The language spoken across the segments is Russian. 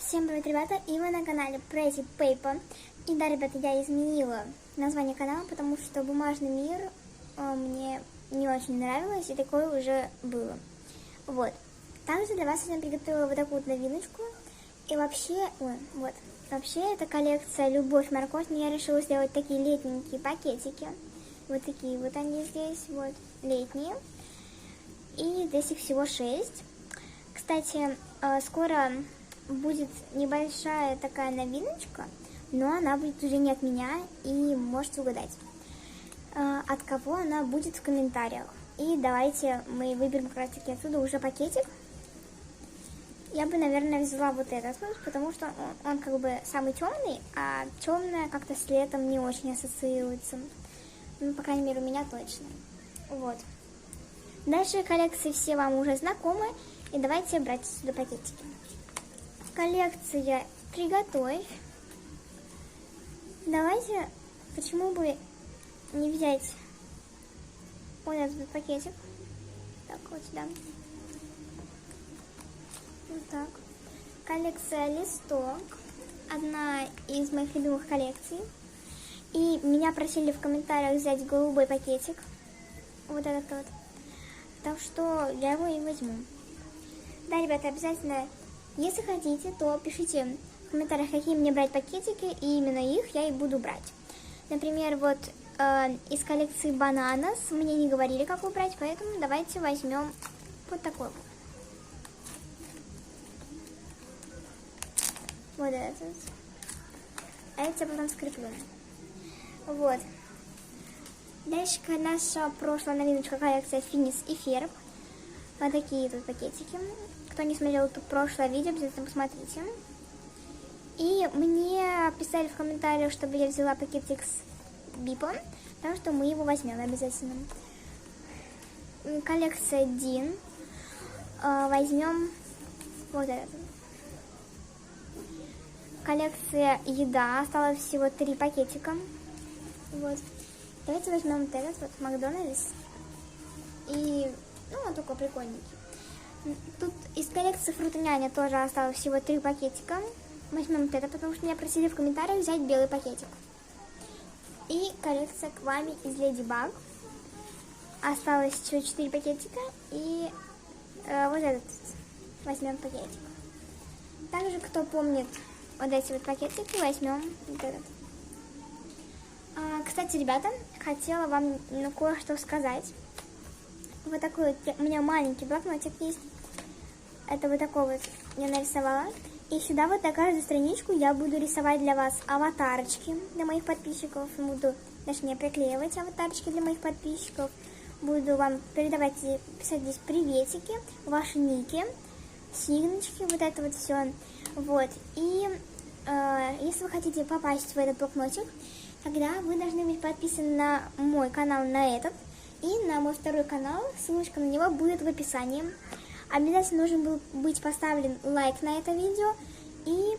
Всем привет, ребята, и вы на канале Pretty Paper. И да, ребята, я изменила название канала, потому что бумажный мир мне не очень нравилось, и такое уже было. Вот. Также для вас я приготовила вот такую вот новиночку. И вообще, вообще это коллекция «Любовь-морковь», но я решила сделать такие летненькие пакетики. Вот такие вот они здесь, вот, летние. И здесь их всего 6. Кстати, скоро будет небольшая такая новиночка, но она будет уже не от меня, и можете угадать, от кого она будет в комментариях. И давайте мы выберем как раз таки отсюда уже пакетик. Я бы, наверное, взяла вот этот, потому что он как бы самый темный, а темное как-то с летом не очень ассоциируется. Ну, по крайней мере, у меня точно. Вот. Дальше коллекции все вам уже знакомы, и давайте брать сюда пакетики. Коллекция «Приготовь». Давайте, почему бы не взять вот этот пакетик. Так, вот сюда. Вот так. Коллекция «Листок». Одна из моих любимых коллекций. И меня просили в комментариях взять голубой пакетик. Вот этот вот. Так что я его и возьму. Да, ребята, обязательно, если хотите, то пишите в комментариях, какие мне брать пакетики, и именно их я и буду брать. Например, вот из коллекции «Бананас» мне не говорили, какую брать, поэтому давайте возьмем вот такой вот. Вот этот. А это я потом скреплю. Вот. Дальше наша прошлая новиночка коллекция «Финис и Ферб». Вот такие тут пакетики. Кто не смотрел тут прошлое видео, обязательно посмотрите. И мне писали в комментариях, чтобы я взяла пакетик с бипом, потому что мы его возьмем обязательно. Коллекция Дин. Возьмем вот этот. Коллекция еда. Осталось всего 3 пакетика. Вот. Давайте возьмем вот этот вот Макдональдс. И, ну, он такой прикольненький. Тут из коллекции Фрутоняня тоже осталось всего 3 пакетика. Возьмем вот это, потому что меня просили в комментариях взять белый пакетик. И коллекция Квами из Леди Баг. Осталось еще 4 пакетика. И вот этот возьмем пакетик. Также, кто помнит вот эти вот пакетики, возьмем вот этот. Кстати, ребята, хотела вам кое-что сказать. Вот такой вот у меня маленький блокнотик есть. Это вот такой вот я нарисовала. И сюда вот на каждую страничку я буду рисовать для вас аватарочки для моих подписчиков. Буду, точнее, приклеивать аватарочки для моих подписчиков. Буду вам передавать, писать здесь приветики, ваши ники, сигночки, вот это вот все. Вот. И если вы хотите попасть в этот блокнотик, тогда вы должны быть подписаны на мой канал, на этот. И на мой второй канал, ссылочка на него будет в описании. Обязательно должен был быть поставлен лайк на это видео. И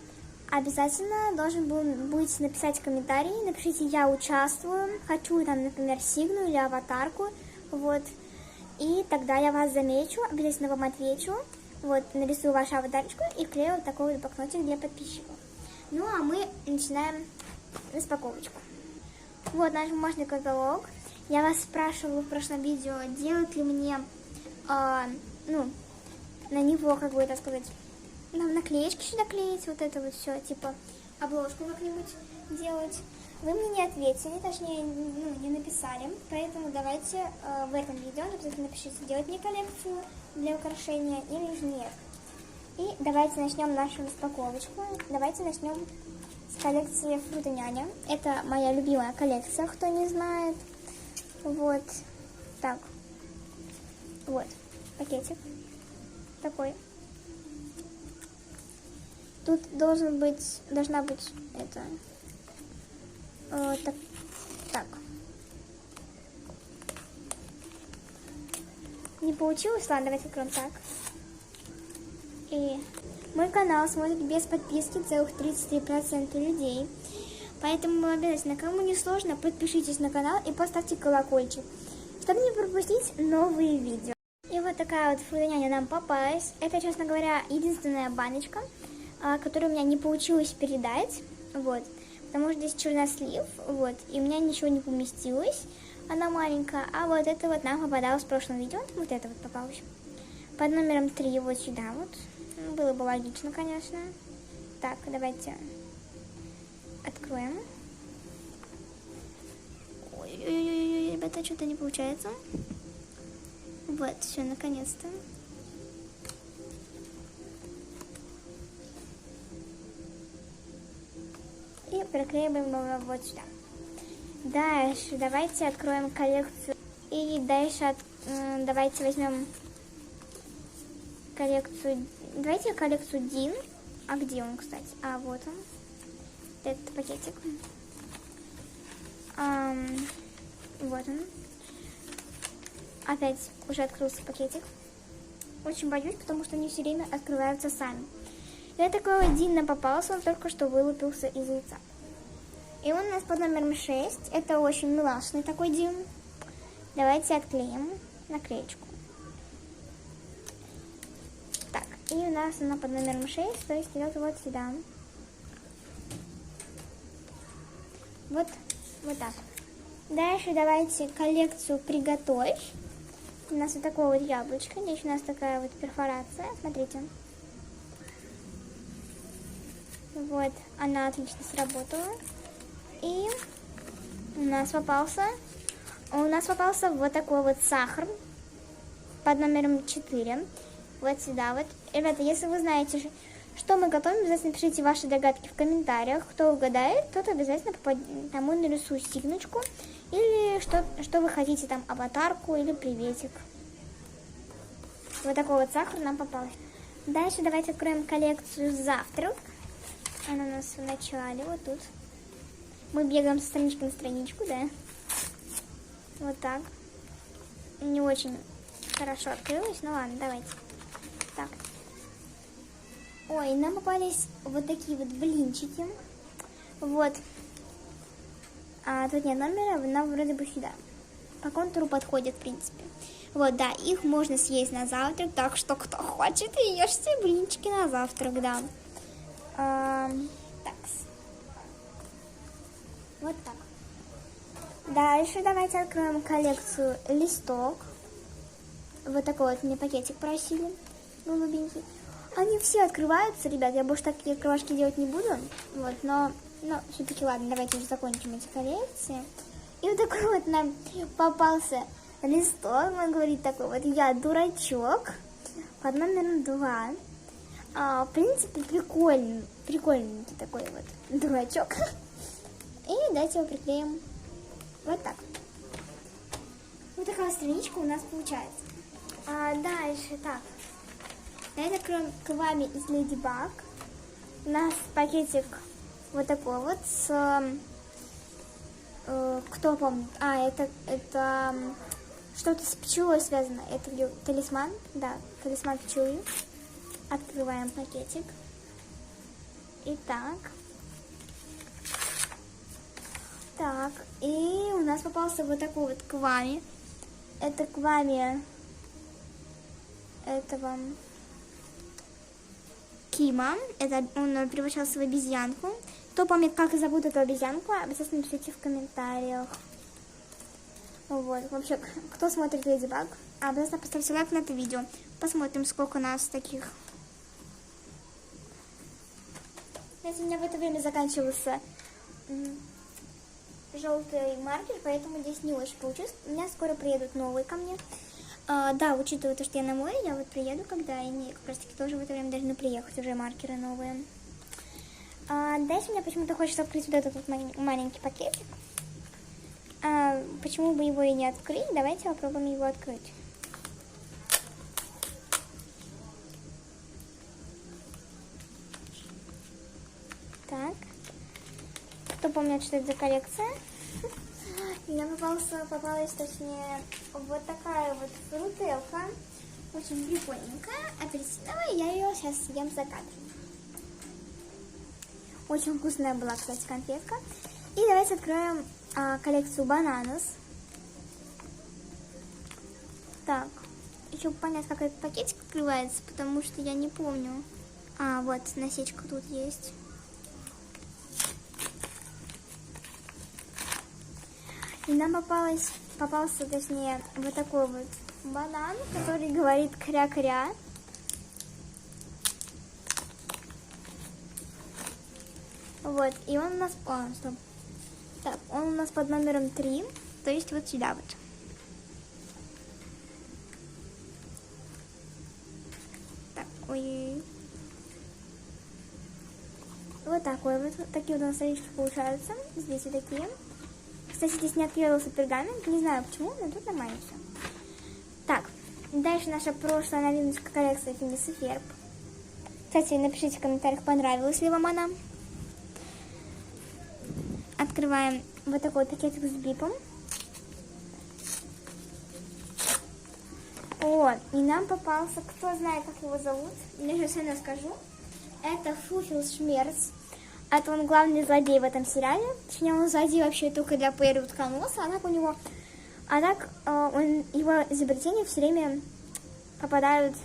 обязательно должен был быть написать комментарий. Напишите «Я участвую», хочу там, например, сигну или аватарку. Вот. И тогда я вас замечу, обязательно вам отвечу. Вот, нарисую вашу аватарочку и вклею вот такой вот блокнотик для подписчиков. Ну, а мы начинаем распаковочку. Вот наш бумажный каталог. Я вас спрашивала в прошлом видео, делать ли мне, ну, на него, как бы это сказать, наклеечки сюда клеить, вот это вот все, типа обложку как-нибудь делать. Вы мне не ответили, точнее, ну, не написали, поэтому давайте в этом видео обязательно напишите, делать мне коллекцию для украшения или же нет. И давайте начнем нашу распаковочку. Давайте начнем с коллекции Фрутоняня. Это моя любимая коллекция, кто не знает. Вот так. Вот пакетик такой. Тут должна быть это так. Не получилось, ладно, давайте откроем так. И мой канал смотрит без подписки целых 33% людей. Поэтому обязательно, кому не сложно, подпишитесь на канал и поставьте колокольчик, чтобы не пропустить новые видео. И вот такая вот Фрутоняня нам попалась. Это, честно говоря, единственная баночка. которую у меня не получилось передать, вот, потому что здесь чернослив, вот, и у меня ничего не поместилось, она маленькая, а вот это вот нам попадалось в прошлом видео, вот это вот попалось, под номером 3, вот сюда вот, было бы логично, конечно. Так, давайте откроем. Ой-ой-ой, ребята, что-то не получается. Вот, все, наконец-то. И приклеиваем его вот сюда. Дальше давайте откроем коллекцию. И дальше давайте возьмем коллекцию. Давайте коллекцию Дин. А где он, кстати? А, вот он. Этот пакетик. Вот он. Опять уже открылся пакетик. Очень боюсь, потому что они все время открываются сами. Я такого Дин нам попался, он только что вылупился из яйца. И он у нас под номером 6. Это очень милашный такой Дин. Давайте отклеим наклеечку. Так, и у нас она под номером 6, то есть идет вот сюда. Вот так. Дальше давайте коллекцию «Приготовь». У нас вот такое вот яблочко. Здесь у нас такая вот перфорация. Смотрите. Вот, она отлично сработала. И у нас попался вот такой вот сахар под номером 4. Вот сюда вот. Ребята, если вы знаете, что мы готовим, обязательно пишите ваши догадки в комментариях. Кто угадает, тот обязательно тому нарисую сигночку. Или что вы хотите, там, аватарку или приветик. Вот такой вот сахар нам попался. Дальше давайте откроем коллекцию «Завтрак». Она у нас в начале, вот тут. Мы бегаем со странички на страничку, да. Вот так. Не очень хорошо открылась, ну ладно, давайте. Так. Ой, нам попались вот такие вот блинчики. Вот. А тут нет номера, нам вроде бы сюда. По контуру подходит, в принципе. Вот, да, их можно съесть на завтрак, так что кто хочет, ешьте блинчики на завтрак, да. Так. Вот так. Дальше давайте откроем коллекцию «Листок». Вот такой вот мне пакетик просили, голубенький. Они все открываются, ребят, я больше такие открывашки делать не буду. Вот, но все-таки ладно, давайте уже закончим эти коллекции. И вот такой вот нам попался листок, он говорит такой вот: я дурачок, под номером 2. В принципе, прикольненький такой вот дурачок. И давайте его приклеим вот так. Вот такая страничка у нас получается. Дальше, так. Давайте откроем Квами из Леди Баг. У нас пакетик вот такой вот с... кто помнит? Это что-то с пчелой связано. Это талисман. Да, талисман пчелы. Открываем пакетик. Итак. Так, и у нас попался вот такой вот Квами. Это Квами этого Кима. Это он превращался в обезьянку. Кто помнит, как зовут эту обезьянку, обязательно пишите в комментариях. Вот, вообще, кто смотрит Леди Баг, обязательно поставьте лайк на это видео. Посмотрим, сколько у нас таких. Знаете, у меня в это время заканчивался желтый маркер, поэтому здесь не очень получилось. У меня скоро приедут новые ко мне. Да, учитывая то, что я на море, я вот приеду, когда они как раз таки тоже в это время должны приехать уже маркеры новые. Дальше мне почему-то хочется открыть вот этот вот маленький пакетик. Почему бы его и не открыть? Давайте попробуем его открыть. Так. Кто помнит, что это за коллекция? Мне попалась, точнее, вот такая вот фрутелка. Очень прикольненькая, апельсиновая. Я ее сейчас съем за кадром. Очень вкусная была, кстати, конфетка. И давайте откроем коллекцию Бананас. Так, еще понять, как этот пакетик открывается, потому что я не помню. А, вот, насечка тут есть. И нам попался, точнее, вот такой вот банан, который говорит кря-кря. Вот, и он у нас... стоп. Так, он у нас под номером 3, то есть вот сюда вот. Так, ой. Вот такой вот, такие вот у нас странички получаются. Здесь вот такие. Кстати, здесь не отклеивался пергамент, не знаю почему, но тут нормально все. Так, дальше наша прошлая новиночка коллекция Phineas и Ferb. Кстати, напишите в комментариях, понравилась ли вам она. Открываем вот такой вот пакетик с бипом. О, и нам попался, кто знает, как его зовут, я сейчас все скажу. Это Фуфель Шмерц. Это он главный злодей в этом сериале. Точнее, он злодей вообще только для Перри Утконоса, а так у него... А так его изобретения все время попадают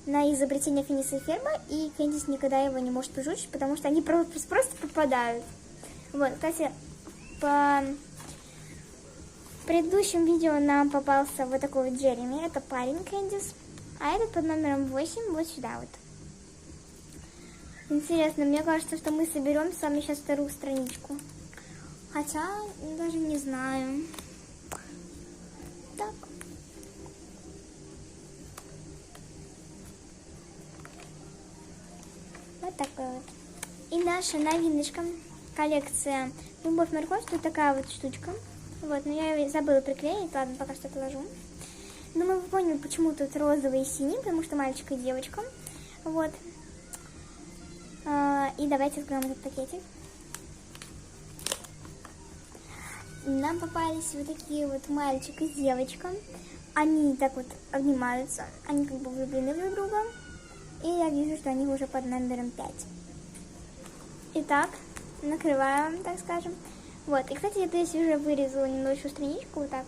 на изобретение Финиса и Ферба, и Кэндис никогда его не может прижучить, потому что они просто попадают. Вот, кстати, в предыдущем видео нам попался вот такой вот Джереми, это парень Кэндис, а этот под номером 8 вот сюда вот. Интересно, мне кажется, что мы соберем с вами сейчас вторую страничку. Хотя, даже не знаю. Так. Вот такой вот. И наша новиночка. Коллекция Любовь Морковь. Тут такая вот штучка. Вот, но я ее забыла приклеить. Ладно, пока что отложу. Думаю, вы поняли, почему тут розовый и синий, потому что мальчик и девочка. Вот. И давайте откроем этот пакетик. Нам попались вот такие вот мальчик и девочка. Они так вот обнимаются. Они как бы влюблены друг в друга. И я вижу, что они уже под номером 5. Итак, накрываем, так скажем. Вот. И, кстати, я здесь уже вырезала немножечко страничку. Вот так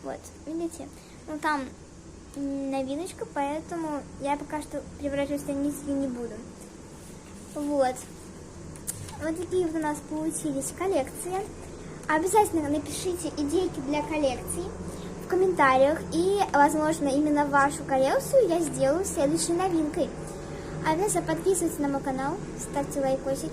вот. Вот, видите? Ну, там новиночка, поэтому я пока что превращать в страницу не буду. Вот. Вот такие вот у нас получились коллекции. Обязательно напишите идейки для коллекций в комментариях. И, возможно, именно вашу коллекцию я сделаю следующей новинкой. Обязательно подписывайтесь на мой канал, ставьте лайкосики.